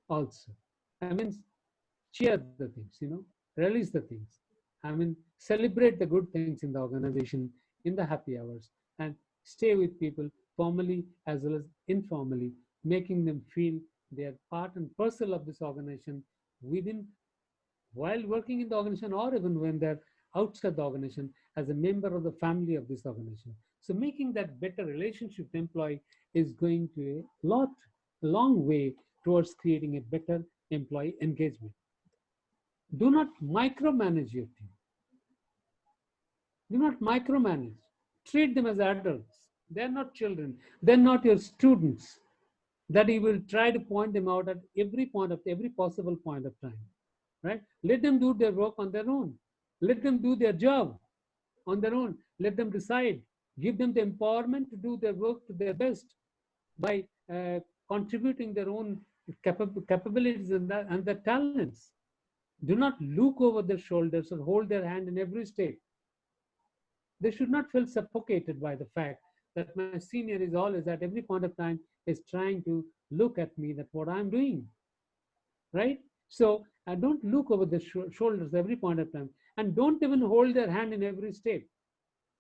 also. I mean, cheer the things, release the things. I mean, celebrate the good things in the organization in the happy hours and stay with people formally as well as informally, making them feel they are part and parcel of this organization within while working in the organization or even when they're outside the organization as a member of the family of this organization. So making that better relationship with employee is going to a long way towards creating a better employee engagement. Do not micromanage your team. Do not micromanage. Treat them as adults. They're not children. They're not your students that you will try to point them out at every possible point of time. Right? Let them do their work on their own. Let them do their job on their own. Let them decide. Give them the empowerment to do their work to their best by contributing their own capabilities and their talents. Do not look over their shoulders or hold their hand in every step. They should not feel suffocated by the fact that my senior is always at every point of time is trying to look at me that what I'm doing, right? So I don't look over the shoulders every point of time and don't even hold their hand in every step.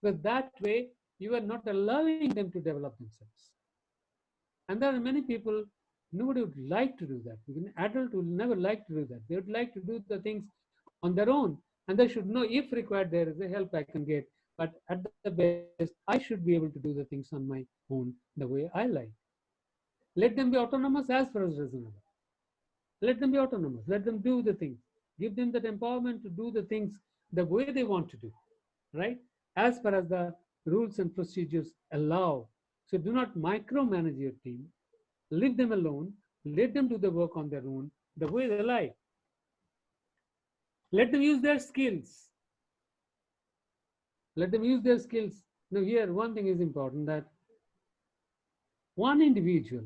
Because that way you are not allowing them to develop themselves. And there are many people, nobody would like to do that. An adult will never like to do that. They would like to do the things on their own. And they should know if required, there is a help I can get. But at the best, I should be able to do the things on my own the way I like. Let them be autonomous as far as reasonable. Let them be autonomous. Let them do the things. Give them that empowerment to do the things the way they want to do, right? As far as the rules and procedures allow. So do not micromanage your team. Leave them alone. Let them do the work on their own, the way they like. Let them use their skills. Let them use their skills. Now, here, one thing is important that one individual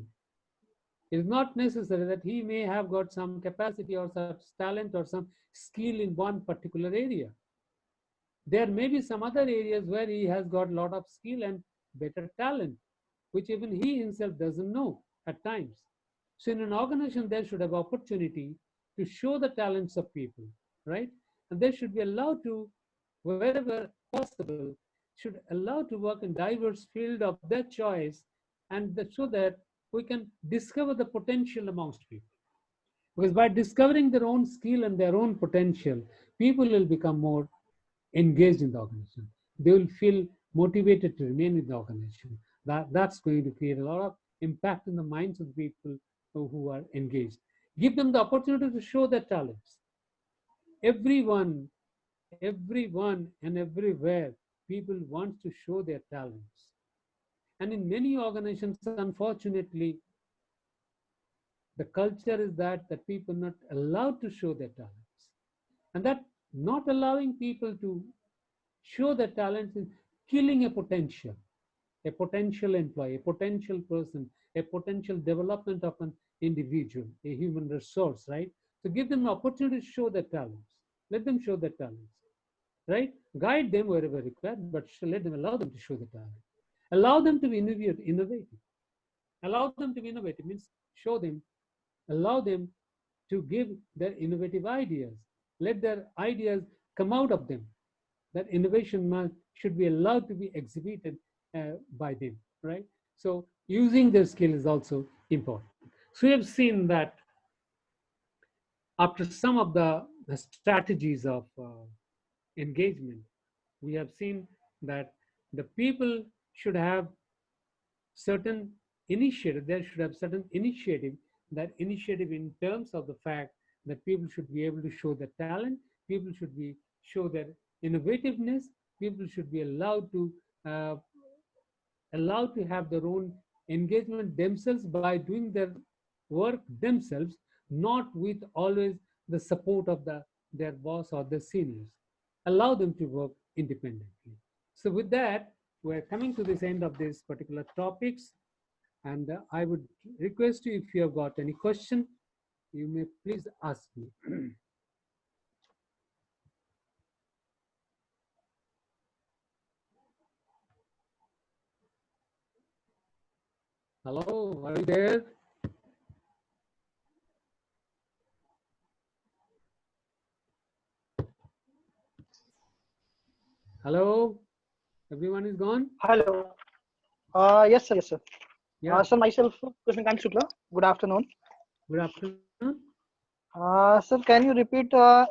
is not necessary that he may have got some capacity or some talent or some skill in one particular area. There may be some other areas where he has got a lot of skill and better talent. which even he himself doesn't know at times. So in an organization, there should have opportunity to show the talents of people, right? And they should be allowed to, wherever possible, should allow to work in diverse field of their choice, and so that we can discover the potential amongst people. Because by discovering their own skill and their own potential, people will become more engaged in the organization. They will feel motivated to remain in the organization. That's going to create a lot of impact in the minds of the people who are engaged. Give them the opportunity to show their talents. Everyone, everyone and everywhere, people want to show their talents. And in many organizations, unfortunately, the culture is that people are not allowed to show their talents. And that not allowing people to show their talents is killing a potential employee, a potential person, a potential development of an individual, a human resource, right? So give them an opportunity to show their talents. Let them show their talents, right? Guide them wherever required, but let them allow them to show their talent. Allow them to be innovative. Allow them to be innovative means show them, allow them to give their innovative ideas. Let their ideas come out of them. That innovation should be allowed to be exhibited by them, right? So using their skill is also important. So we have seen that after some of the strategies of engagement, we have seen that the people should have certain initiative, there should have certain initiative, that initiative in terms of the fact that people should be able to show their talent, people should be show their innovativeness, people should be uh, allowed to have their own engagement themselves by doing their work themselves, not with always the support of their boss or the seniors. Allow them to work independently. So with that, we're coming to this end of this particular topics. And I would request you, if you have got any question, you may please ask me. Hello, are you there? Hello, everyone is gone? Hello. Yes, sir. Yes, sir. Yeah, Sir, myself, Krishnakant Shukla. Good afternoon. good afternoon. Sir, can you repeat your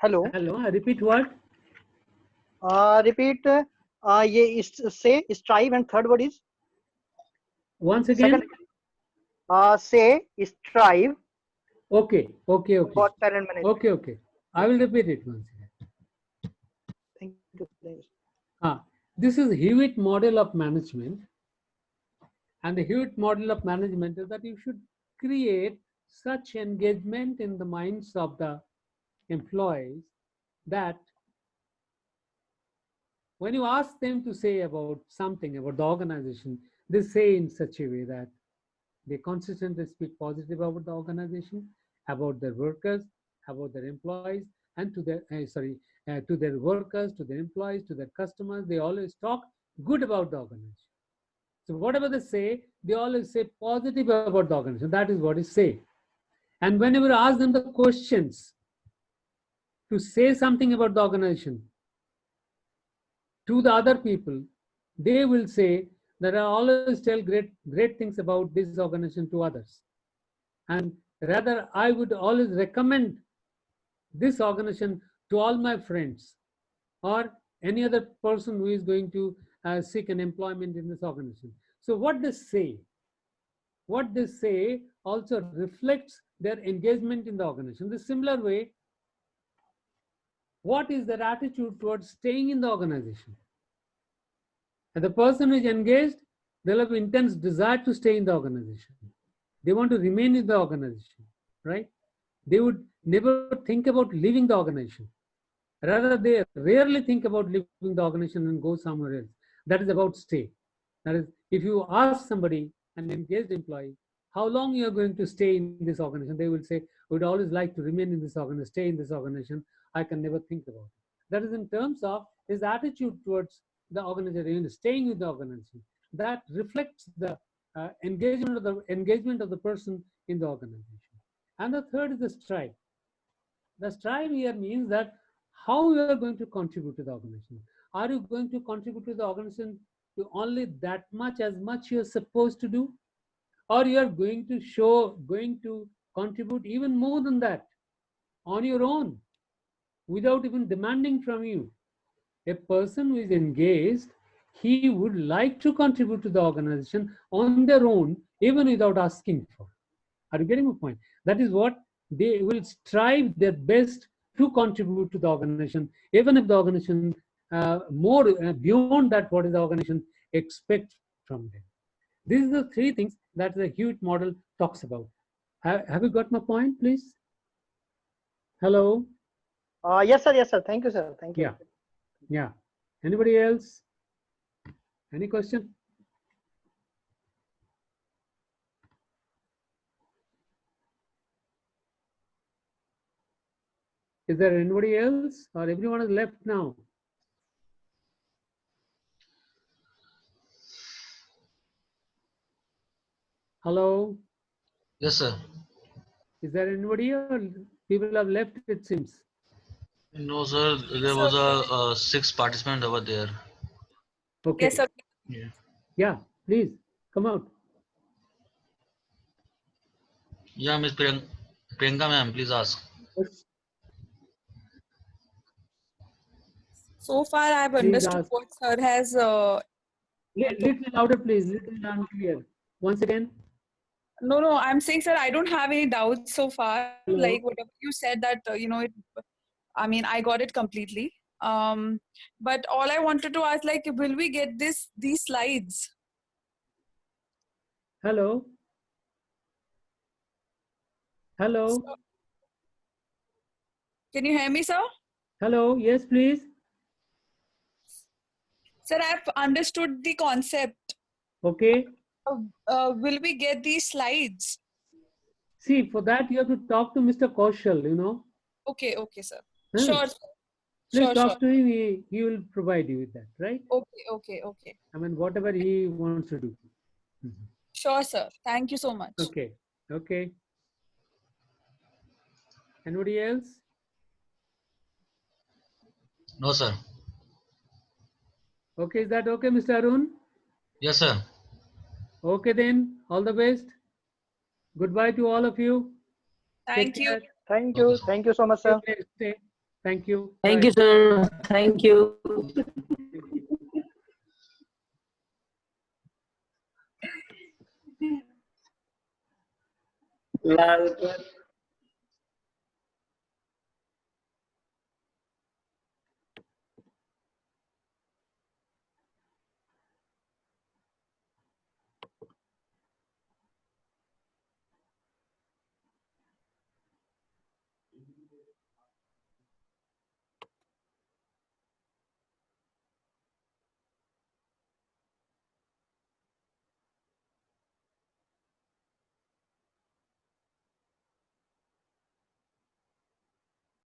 hello? Hello, I repeat what? Repeat. Ye is say strive and third word is Once second. again? Say strive Okay, okay, okay. about talent management. Okay, okay. I will repeat it once again. Thank you. Thank you. This is Hewitt model of management. And the Hewitt model of management is that you should create such engagement in the minds of the employees that when you ask them to say about something about the organization, they say in such a way that they consistently speak positive about the organization, about their workers, about their employees, and to their workers, to their employees, to their customers. They always talk good about the organization. So whatever they say, they always say positive about the organization. That is what is say. And whenever I ask them the questions to say something about the organization to the other people, they will say that I always tell great things about this organization to others. And rather, I would always recommend this organization to all my friends or any other person who is going to seek an employment in this organization. So what they say also reflects their engagement in the organization. The similar way, what is their attitude towards staying in the organization? And the person who is engaged, they'll have intense desire to stay in the organization. They want to remain in the organization, right? They would never think about leaving the organization. Rather, they rarely think about leaving the organization and go somewhere else. That is about stay. That is, if you ask somebody, an engaged employee, how long you are going to stay in this organization, they will say, I would always like to remain in this organization, stay in this organization. I can never think about it. That is in terms of his attitude towards the organization, staying with the organization. That reflects the engagement of the person in the organization. And the third is the strive. The strive here means that how you are going to contribute to the organization. Are you going to contribute to the organization to only that much you are supposed to do, or you are going to contribute even more than that on your own without even demanding from you? A person who is engaged, he would like to contribute to the organization on their own, even without asking for. Are you getting my point? That is what they will strive their best to contribute to the organization, even if the organization more beyond that what is the organization expects from them. These are the three things that the Hewitt model talks about. Have you got my point, please? Hello? Yes, sir. Yes, sir. Thank you, sir. Thank you. Yeah. Yeah. Anybody else? Any question? Is there anybody else, or everyone is left now? Hello? Yes, sir. Is there anybody, or people have left, it seems? No, sir. There was a 6 participant over there. Okay. Yes, sir. Yeah. Yeah, please come out. Yeah, Miss Priyanka, ma'am, please ask. Yes, So far, I have please understood ask. what sir has. Little louder, please. Little unclear. Once again. No, I'm saying, sir, I don't have any doubts so far. Hello. Like whatever you said, that I mean, I got it completely. But all I wanted to ask, like, will we get these slides? Hello. Hello. So, can you hear me, sir? Hello. Yes, please. Sir, I've understood the concept. Okay. Will we get these slides? See, for that you have to talk to Mr. Kaushal, you know. Okay, sir. Hmm. Sure, sir. Please Sure. talk to him. He will provide you with that, right? Okay. I mean, whatever he wants to do. Mhm. Sure, sir. Thank you so much. Okay. Okay. Anybody else? No, sir. Okay, is that okay, Mr. Arun? Yes, sir. Okay then, all the best. Goodbye to all of you. Thank Take you. care. Thank Okay, you. sir. Thank you so much, sir. Stay. Thank you. Thank Bye. you, sir. Thank you. Loud.